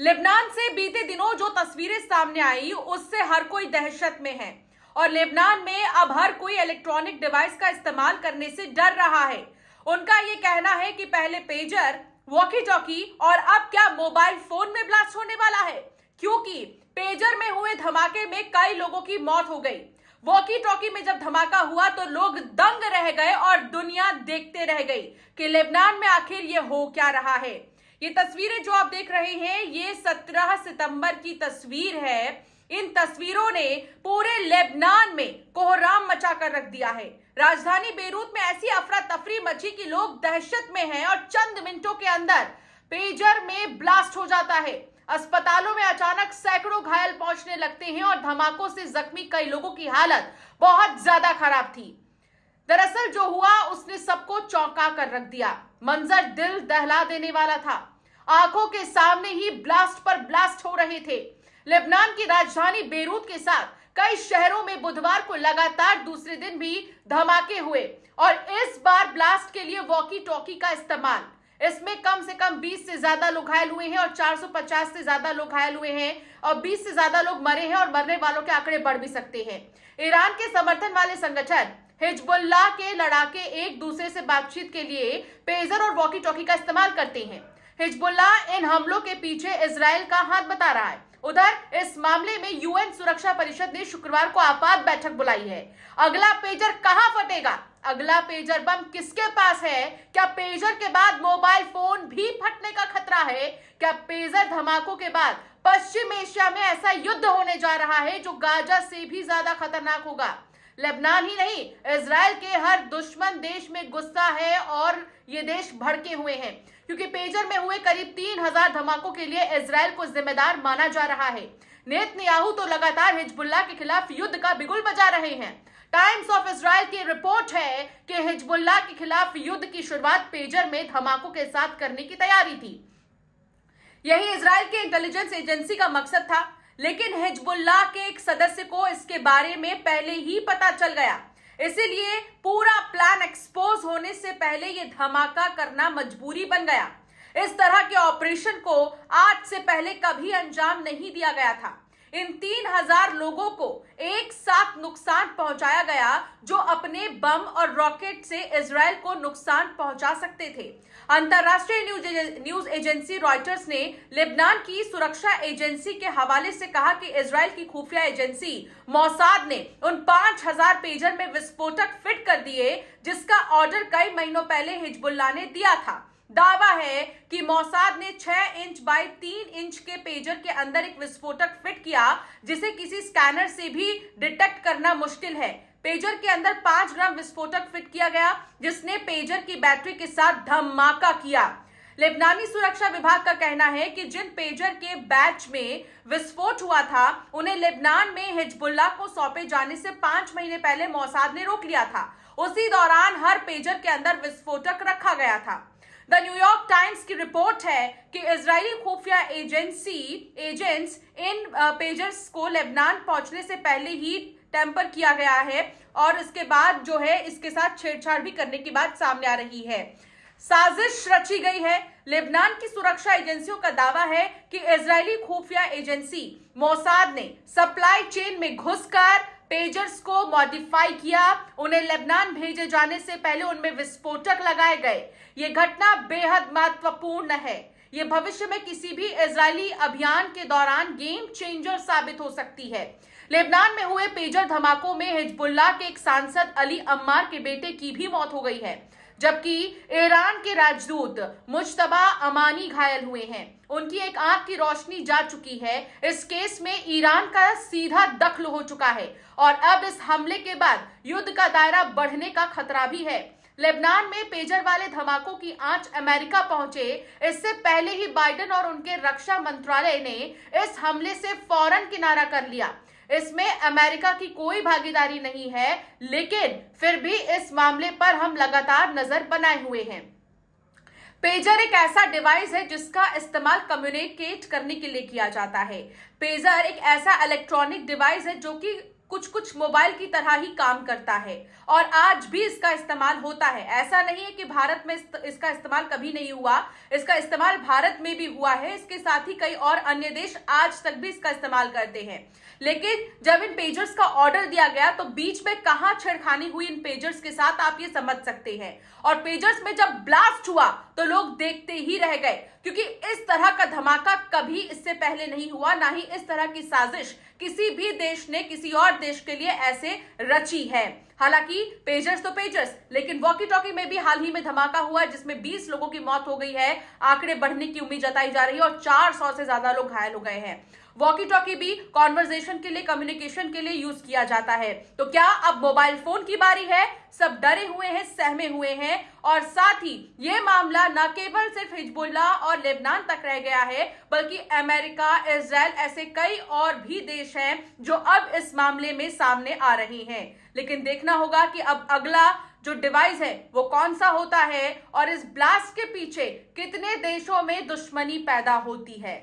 Lebanon से बीते दिनों जो तस्वीरें सामने आई उससे हर कोई दहशत में है और लेबनान में अब हर कोई इलेक्ट्रॉनिक डिवाइस का इस्तेमाल करने से डर रहा है। उनका ये कहना है कि पहले पेजर, वॉकी टॉकी और अब क्या मोबाइल फोन में ब्लास्ट होने वाला है, क्योंकि पेजर में हुए धमाके में कई लोगों की मौत हो गई। वॉकी टॉकी में जब धमाका हुआ तो लोग दंग रह गए और दुनिया देखते रह गई कि लेबनान में आखिर ये हो क्या रहा है। ये तस्वीरें जो आप देख रहे हैं ये 17 सितंबर की तस्वीर है। इन तस्वीरों ने पूरे लेबनान में कोहराम मचा कर रख दिया है। राजधानी बेरूत में ऐसी अफरा तफरी मची कि लोग दहशत में हैं और चंद मिनटों के अंदर पेजर में ब्लास्ट हो जाता है। अस्पतालों में अचानक सैकड़ों घायल पहुंचने लगते हैं और धमाकों से जख्मी कई लोगों की हालत बहुत ज्यादा खराब थी। दरअसल जो हुआ उसने सबको चौंका कर रख दिया। मंजर दिल दहला देने वाला था। आंखों के सामने ही ब्लास्ट पर ब्लास्ट हो रहे थे। लेबनान की राजधानी बेरूत के साथ कई शहरों में बुधवार को लगातार दूसरे दिन भी धमाके हुए और इस बार ब्लास्ट के लिए वॉकी टॉकी का इस्तेमाल। इसमें कम से कम 20 से ज्यादा लोग घायल हुए हैं और 450 से ज्यादा लोग घायल हुए हैं और 20 से ज्यादा लोग मरे हैं और मरने वालों के आंकड़े बढ़ भी सकते हैं। ईरान के समर्थन वाले संगठन हिजबुल्लाह के लड़ाके एक दूसरे से बातचीत के लिए पेजर और वॉकी टॉकी का इस्तेमाल करते हैं। हिजबुल्लाह इन हमलों के पीछे इजराइल का हाथ बता रहा है। उधर इस मामले में यूएन सुरक्षा परिषद ने शुक्रवार को आपात बैठक बुलाई है। अगला पेजर कहां फटेगा? अगला पेजर बम किसके पास है? क्या पेजर के बाद मोबाइल फोन भी फटने का खतरा है? क्या पेजर धमाकों के बाद पश्चिम एशिया में ऐसा युद्ध होने जा रहा है जो गाजा से भी ज्यादा खतरनाक होगा? लेबनान ही नहीं, इजराइल के हर दुश्मन देश में गुस्सा है और ये देश भड़के हुए हैं, क्योंकि पेजर में हुए करीब 3000 धमाकों के लिए इजराइल को जिम्मेदार माना जा रहा है। नेतन्याहू तो लगातार हिजबुल्लाह के खिलाफ युद्ध का बिगुल बजा रहे हैं। टाइम्स ऑफ इजराइल की रिपोर्ट है कि हिजबुल्लाह के खिलाफ युद्ध की शुरुआत पेजर में धमाकों के साथ करने की तैयारी थी। यही इजराइल के इंटेलिजेंस एजेंसी का मकसद था, लेकिन हिजबुल्लाह के एक सदस्य को इसके बारे में पहले ही पता चल गया। इसीलिए पूरा प्लान एक्सपोज होने से पहले यह धमाका करना मजबूरी बन गया। इस तरह के ऑपरेशन को आज से पहले कभी अंजाम नहीं दिया गया था। इन 3000 लोगों को एक साथ नुकसान पहुंचाया गया जो अपने बम और रॉकेट से इजराइल को नुकसान पहुंचा सकते थे। अंतरराष्ट्रीय न्यूज एजेंसी रॉयटर्स ने लेबनान की सुरक्षा एजेंसी के हवाले से कहा कि इजराइल की खुफिया एजेंसी मोसाद ने उन 5000 पेजर में विस्फोटक फिट कर दिए जिसका ऑर्डर कई महीनों पहले हिजबुल्लाह ने दिया था। दावा है कि मोसाद ने 6 इंच बाय 3 इंच के पेजर के अंदर एक विस्फोटक फिट किया जिसे किसी स्कैनर से भी डिटेक्ट करना मुश्किल है। पेजर के अंदर 5 ग्राम विस्फोटक फिट किया गया जिसने पेजर की बैटरी के साथ धमाका किया। लेबनानी सुरक्षा विभाग का कहना है कि जिन पेजर के बैच में विस्फोट हुआ था उन्हें लेबनान में हिजबुल्लाह को सौंपे जाने से 5 महीने पहले मोसाद ने रोक लिया था। उसी दौरान हर पेजर के अंदर विस्फोटक रखा गया था। द न्यूयॉर्क टाइम्स की रिपोर्ट है कि इजरायली खुफिया एजेंट्स इन पेजर्स को लेबनान पहुंचने से पहले ही टेम्पर किया गया है और इसके बाद जो है इसके साथ छेड़छाड़ भी करने की बात सामने आ रही है। साजिश रची गई है। लेबनान की सुरक्षा एजेंसियों का दावा है कि इजरायली खुफिया एजेंसी मोसाद ने सप्लाई चेन में घुसकर पेजर्स को मॉडिफाई किया। उन्हें लेबनान भेजे जाने से पहले उनमें विस्फोटक लगाए गए। ये घटना बेहद महत्वपूर्ण है। ये भविष्य में किसी भी इजरायली अभियान के दौरान गेम चेंजर साबित हो सकती है। लेबनान में हुए पेजर धमाकों में हिजबुल्लाह के एक सांसद अली अम्मार के बेटे की भी मौत हो गई है, जबकि ईरान के राजदूत मुज्तबा अमानी घायल हुए हैं। उनकी एक आंख की रोशनी जा चुकी है। इस केस में ईरान का सीधा दखल हो चुका है और अब इस हमले के बाद युद्ध का दायरा बढ़ने का खतरा भी है। लेबनान में पेजर वाले धमाकों की आंच अमेरिका पहुंचे इससे पहले ही बाइडेन और उनके रक्षा मंत्रालय ने इस हमले से फौरन किनारा कर लिया। इसमें अमेरिका की कोई भागीदारी नहीं है, लेकिन फिर भी इस मामले पर हम लगातार नजर बनाए हुए हैं। पेजर एक ऐसा डिवाइस है जिसका इस्तेमाल कम्युनिकेट करने के लिए किया जाता है। पेजर एक ऐसा इलेक्ट्रॉनिक डिवाइस है जो कि कुछ कुछ मोबाइल की तरह ही काम करता है और आज भी इसका इस्तेमाल होता है। ऐसा नहीं है कि भारत में इसका इस्तेमाल कभी नहीं हुआ, इसका इस्तेमाल भारत में भी हुआ है। इसके साथ ही कई और अन्य देश आज तक भी इसका इस्तेमाल करते हैं। लेकिन जब इन पेजर्स का ऑर्डर दिया गया तो बीच में कहां छेड़खानी हुई इन पेजर्स के साथ, आप ये समझ सकते हैं। और पेजर्स में जब ब्लास्ट हुआ तो लोग देखते ही रह गए, क्योंकि इस तरह का धमाका कभी इससे पहले नहीं हुआ, ना ही इस तरह की साजिश किसी भी देश ने किसी और देश के लिए ऐसे रची है। हालांकि पेजर्स तो पेजर्स, लेकिन वॉकी टॉकी में भी हाल ही में धमाका हुआ है जिसमें 20 लोगों की मौत हो गई है। आंकड़े बढ़ने की उम्मीद जताई जा रही है और 400 से ज्यादा लोग घायल हो गए हैं। वॉकी टॉकी भी कॉन्वर्सेशन के लिए, कम्युनिकेशन के लिए यूज किया जाता है। तो क्या अब मोबाइल फोन की बारी है? सब डरे हुए हैं, सहमे हुए हैं। और साथ ही यह मामला न केवल सिर्फ हिजबुल्लाह और लेबनान तक रह गया है, बल्कि अमेरिका, इजराइल, ऐसे कई और भी देश हैं जो अब इस मामले में सामने आ रहे हैं। लेकिन देखना होगा कि अब अगला जो डिवाइस है वो कौन सा होता है और इस ब्लास्ट के पीछे कितने देशों में दुश्मनी पैदा होती है।